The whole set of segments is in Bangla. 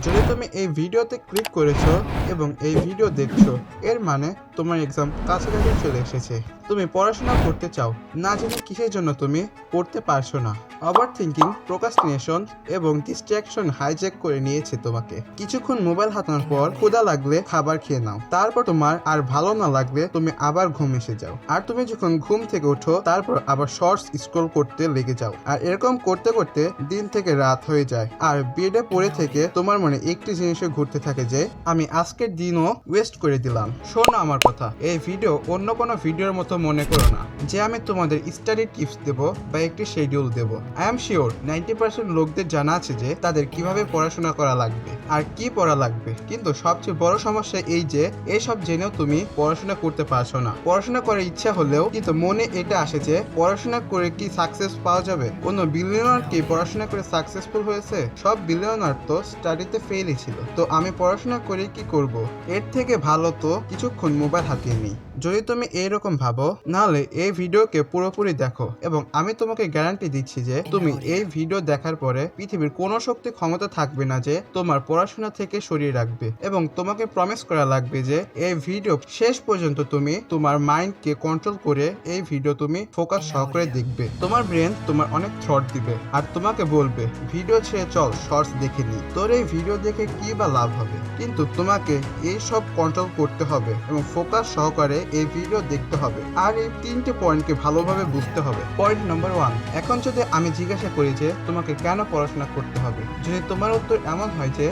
যদি তুমি এই ভিডিওতে ক্লিক করেছো এবং এই ভিডিও দেখছো, এর মানে তোমার এক্সাম কাছাকাছি চলে এসেছে। তুমি পড়াশোনা করতে চাও, না জেনে কিসের জন্য তুমি পড়তে পারছো না। ওভার থিঙ্কিং, প্রোক্রাস্টিনেশন এবং ডিস্ট্রাকশন হাইজ্যাক করে নিয়েছে তোমাকে। কিছুক্ষণ মোবাইল হাতানোর পর ক্ষুধা লাগলে খাবার খেয়ে নাও, তারপর তোমার আর ভালো না লাগলে তুমি আবার ঘুম এসে যাও। আর তুমি যখন ঘুম থেকে ওঠো তারপর আবার শর্টস স্ক্রল করতে লেগে যাও। আর এরকম করতে করতে দিন থেকে রাত হয়ে যায়। আর বেডে পড়ে থেকে তোমার মনে একটি জিনিসে ঘুরতে থাকে যে আমি আজকের দিনও ওয়েস্ট করে দিলাম। শোনো আমার কথা, এই ভিডিও অন্য কোনো ভিডিওর মতো মনে করো না যে আমি তোমাদের স্টাডি টিপস দেব বা একটি শিডিউল দেব। আই এম শিওর 90% লোকদের জানা আছে যে তাদের কিভাবে পড়াশোনা করা লাগবে আর কি পড়া লাগবে, কিন্তু সবচেয়ে বড় সমস্যা এই যে এসব জেনেও তুমি পড়াশোনা করতে পারছো না। পড়াশোনা করার ইচ্ছা হলেও কিন্তু মনে এটা আসে যে পড়াশোনা করে কি সাকসেস পাওয়া যাবে? কোনো বিলিয়নার কি পড়াশোনা করে সাকসেসফুল হয়েছে? সব বিলিয়নার তো স্টাডিতে ফেলই ছিল। তো আমি পড়াশোনা করে কি করব? এর থেকে ভালো তো কিছুক্ষণ মোবাইল হাতিয়ে নিই। যদি তুমি এইরকম ভাবো, নাহলে এই ভিডিওকে পুরোপুরি দেখো এবং আমি তোমাকে গ্যারান্টি দিচ্ছি যে তুমি এই ভিডিও দেখার পরে পৃথিবীর কোনো শক্তি ক্ষমতা থাকবে না যে তোমার পড়াশোনা থেকে সরিয়ে রাখবে। এবং তোমাকে প্রমিস করা লাগবে যে এই ভিডিও শেষ পর্যন্ত তুমি তোমার মাইন্ডকে কন্ট্রোল করে এই ভিডিও তুমি ফোকাস সহকারে দেখবে। তোমার ব্রেন তোমার অনেক থ্রট দিবে আর তোমাকে বলবে ভিডিও ছেড়ে চল শর্টস দেখে নি। তোর এই ভিডিও দেখে কি বা লাভ হবে? কিন্তু তোমাকে এই সব কন্ট্রোল করতে হবে এবং ফোকাস সহকারে এই ভিডিও দেখতে হবে। আর এই 3টে পয়েন্টকে ভালোভাবে বুঝতে হবে। পয়েন্ট নাম্বার 1, এখন যদি আমি জিজ্ঞাসা করি যে তোমাকে কেন পড়াশোনা করতে হবে, যদি তোমার উত্তর এমন হয় যে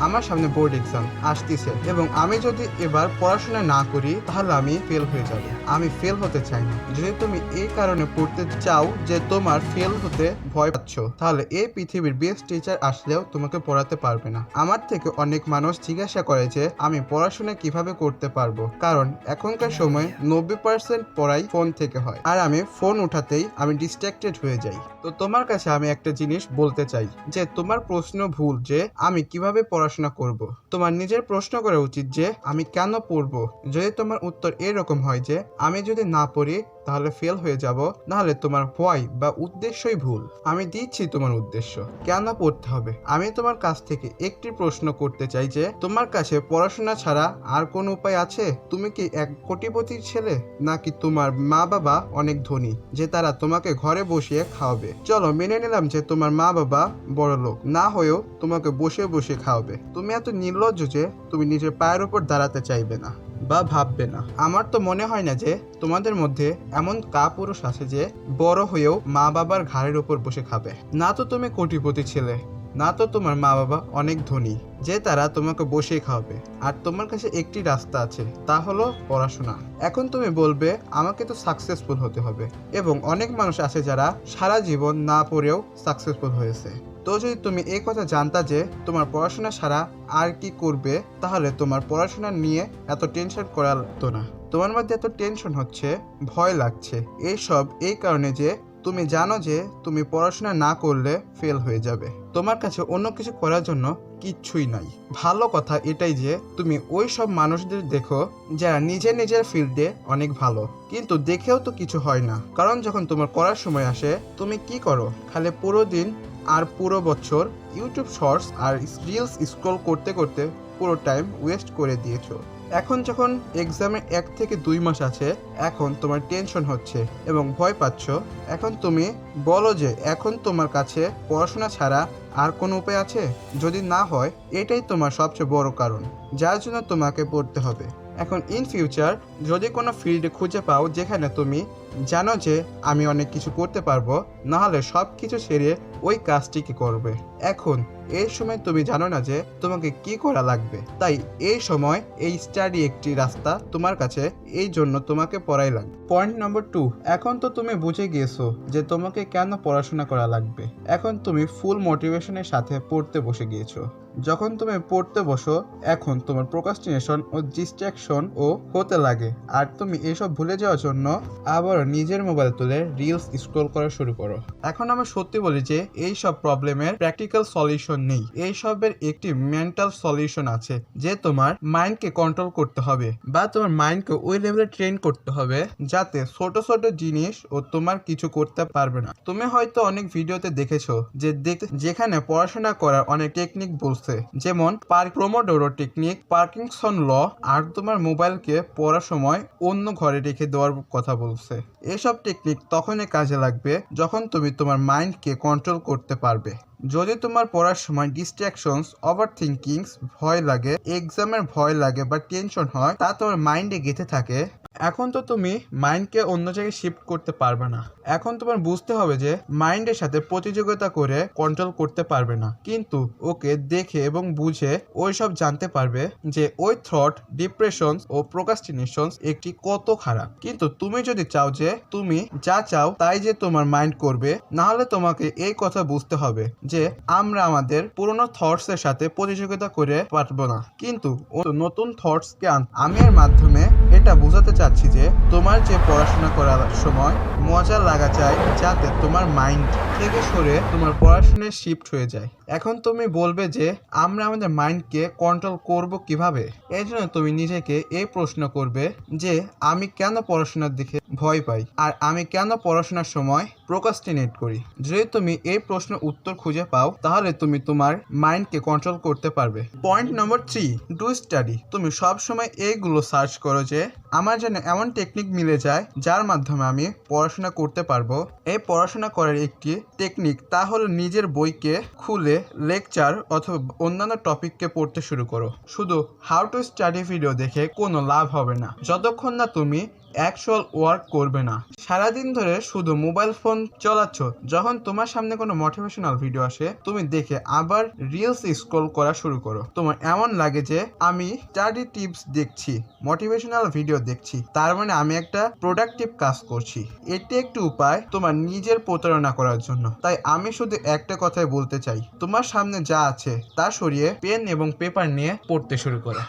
আমার সামনে বোর্ড এক্সাম আসতেছে এবং আমি যদি এবার পড়াশোনা না করি তাহলে আমি ফেল হয়ে যাব, আমি ফেল হতে চাই না। যদি তুমি এই কারণে পড়তে চাও যে তোমার ফেল হতে ভয় পাচ্ছ, তাহলে এই পৃথিবীর বেস্ট টিচার আসলেও তোমাকে পড়াতে পারবে না। আমার থেকে অনেক মানুষ জিজ্ঞাসা করে যে আমি পড়াশোনা কিভাবে করতে পারবো, কারণ এখনকার সময় 90% পড়াই ফোন থেকে হয় আর আমি ফোন উঠাতেই আমি ডিস্ট্রাক্টেড হয়ে যাই। তো তোমার কাছে আমি একটা জিনিস বলতে চাই যে তোমার প্রশ্ন ভুল যে আমি কিভাবে পড়াশোনা করব। তোমার নিজের প্রশ্ন করা উচিত যে আমি কেন পড়বো। যদি তোমার উত্তর এরকম হয় যে আমি যদি না পড়ি তাহলে ফেল হয়ে যাব, নাহলে তোমার ভয় বা উদ্দেশ্যই ভুল। আমি দিচ্ছি তোমার উদ্দেশ্য কেন পড়তে হবে। আমি তোমার কাছ থেকে একটি প্রশ্ন করতে চাই যে তোমার কাছে পড়াশোনা ছাড়া আর কোন উপায় আছে? তুমি কি এক কোটিপতির ছেলে, নাকি তোমার মা বাবা অনেক ধনী যে তারা তোমাকে ঘরে বসিয়ে খাওয়াবে? চলো মেনে নিলাম যে তোমার মা বাবা বড় লোক, না হয়েও তোমাকে বসে বসে খাওয়াবে। তুমি এত নির্লজ্জ যে তুমি নিজের পায়ের উপর দাঁড়াতে চাইবে না বা ভাববে না। আমার তো মনে হয় না যে তোমাদের মধ্যে এমন কাপুরুষ আছে যে বড় হয়েও মা বাবার ঘাড়ের উপর বসে খাবে। না তো তুমি কোটিপতি ছেলে, না তো তোমার মা বাবা অনেক ধনী যে তারা তোমাকে বসে খাওয়াবে। আর তোমার কাছে একটি রাস্তা আছে, তা হলো পড়াশোনা। এখন তুমি বলবে আমাকে তো সাকসেসফুল হতে হবে, এবং অনেক মানুষ আছে যারা সারা জীবন না পড়েও সাকসেসফুল হয়েছে। তো যদি তুমি এই কথা জানতা যে তোমার পড়াশোনা ছাড়া আর কি করবে, তাহলে তোমার পড়াশোনা নিয়ে এত টেনশন করা লাগতো না। তোমার মধ্যে এত টেনশন হচ্ছে, ভয় লাগছে, এইসব এই কারণে যে তুমি জানো যে তুমি পড়াশোনা না করলে ফেল হয়ে যাবে। তোমার কাছে অন্য কিছু করার জন্য কিচ্ছুই নাই। ভালো কথা এটাই যে তুমি ওই সব মানুষদের দেখো যারা নিজের ফিল্ডে অনেক ভালো, কিন্তু দেখেও তো কিছু হয় না। কারণ যখন তোমার করার সময় আসে তুমি কি করো? খালি পুরো দিন আর পুরো বছর ইউটিউব শর্টস আর রিলস স্ক্রল করতে করতে পুরো টাইম ওয়েস্ট করে দিয়েছো। এখন যখন এক্সামের 1 থেকে 2 মাস আছে, এখন তোমার টেনশন হচ্ছে এবং ভয় পাচ্ছ। এখন তুমি বলো যে এখন তোমার কাছে পড়াশোনা ছাড়া আর কোনো উপায় আছে? যদি না হয়, এটাই তোমার সবচেয়ে বড় কারণ যার জন্য তোমাকে পড়তে হবে। এখন ইন ফিউচার যদি কোনো ফিল্ডে খুঁজে পাও যেখানে তুমি জানো যে আমি অনেক কিছু করতে পারবো, নাহলে সব কিছু ছেড়ে ওই কাজটিকে করবে। এখন এই সময় তুমি জানো না যে তোমাকে কি করা লাগবে, তাই এই সময় এই স্টাডি একটি রাস্তা তোমার কাছে, এই জন্য তোমাকে পড়াই লাগবে। পয়েন্ট নাম্বার 2, এখন তো তুমি বুঝে গিয়েছো যে তোমাকে কেন পড়াশোনা করা লাগবে। এখন তুমি ফুল মোটিভেশনের সাথে পড়তে বসে গিয়েছো। যখন তুমি পড়তে বসো, এখন তোমার প্রোক্রাস্টিনেশন ও ডিস্ট্রাকশন ও হতে লাগে, আর তুমি এসব ভুলে যাওয়ার জন্য আবার নিজের মোবাইল তুলে রিলস স্ক্রল করা শুরু করো। এখন আমি সত্যি বলি যে এই সব প্রবলেমের প্র্যাকটিক্যাল সলিউশন নেই। এই সবের একটি মেন্টাল সলিউশন আছে, যে তোমার মাইন্ডকে কন্ট্রোল করতে হবে বা তোমার মাইন্ডকে ওই লেভেলে ট্রেন করতে হবে যাতে ছোট ছোট জিনিস ও তোমার কিছু করতে পারবে না। তুমি হয়তো অনেক ভিডিওতে দেখেছো যেখানে পড়াশোনা করার অনেক টেকনিক বলছে, যেমন প্রোমোডোরো টেকনিক, পার্কিনসন ল, আর তোমার মোবাইলকে পড়ার সময় অন্য ঘরে রেখে দেওয়ার কথা বলছে। এসব টেকনিক তখনই কাজে লাগবে যখন তুমি তোমার মাইন্ডকে কন্ট্রোল করতে পারবে। যদি তোমার পড়ার সময় ডিস্ট্রাকশনস, ওভার থিঙ্কিংস, ভয় লাগে, এক্সামের ভয় লাগে বা টেনশন হয়, তা তোমার মাইন্ডে গেঁথে থাকে, এখন তো তুমি মাইন্ডকে অন্য জায়গায় শিফট করতে পারবে না। এখন তোমার বুঝতে হবে যে মাইন্ডের সাথে প্রতিযোগিতা করে কন্ট্রোল করতে পারবে না, কিন্তু ওকে দেখে এবং বুঝে ওই সব জানতে পারবে যে ওই থট, ডিপ্রেশন ও প্রোক্রাস্টিনেশন একটি কত খারাপ। কিন্তু তুমি যদি চাও যে তুমি যা চাও তাই যে তোমার মাইন্ড করবে, না হলে তোমাকে এই কথা বুঝতে হবে যে আমরা আমাদের পুরনো থটস এর সাথে প্রতিযোগিতা করে পারবো না, কিন্তু নতুন থটস কে আমি এর মাধ্যমে এটা বোঝাতে চাচ্ছি যে তোমার যে পড়াশোনা করার সময় মজা লাগা চাই, যাতে তোমার মাইন্ড থেকে সরে তোমার পড়াশোনায় শিফট হয়ে যায়। এখন তুমি বলবে যে আমরা আমাদের মাইন্ডকে কন্ট্রোল করব কিভাবে? এই জন্য তুমি নিজেকে এই প্রশ্ন করবে যে আমি কেন পড়াশোনার দিকে ভয় পাই, আর আমি কেন পড়াশোনার সময় প্রোক্রাস্টিনেট করি। যদি তুমি এই প্রশ্নের উত্তর খুঁজে পাও, তাহলে তুমি তোমার মাইন্ডকে কন্ট্রোল করতে পারবে। Point number 3, do study. তুমি সব সময় এইগুলো সার্চ করো যে আমার যেন এমন টেকনিক মিলে যায় যার মাধ্যমে আমি পড়াশোনা করতে পারবো। এই পড়াশোনা করার একটি টেকনিক তা হলো নিজের বইকে খুলে লেকচার অথবা অন্যান্য টপিককে পড়তে শুরু করো। শুধু হাউ টু স্টাডি ভিডিও দেখে কোনো লাভ হবে না যতক্ষণ না তুমি অ্যাকচুয়াল ওয়ার্ক করবে না। সারাদিন ধরে শুধু মোবাইল ফোন চালাচ্ছ, যখন তোমার সামনে কোনো মোটিভেশনাল ভিডিও আসে তুমি দেখে আবার রিলস স্ক্রল করা শুরু করো। তোমার এমন লাগে যে আমি স্টাডি টিপস দেখছি, মোটিভেশনাল ভিডিও দেখছি, তার মানে আমি একটা প্রোডাক্টিভ কাজ করছি। এটি একটি উপায় তোমার নিজের প্রতারণা করার জন্য। তাই আমি শুধু একটা কথাই বলতে চাই, তোমার সামনে যা আছে তা সরিয়ে পেন এবং পেপার নিয়ে পড়তে শুরু করো।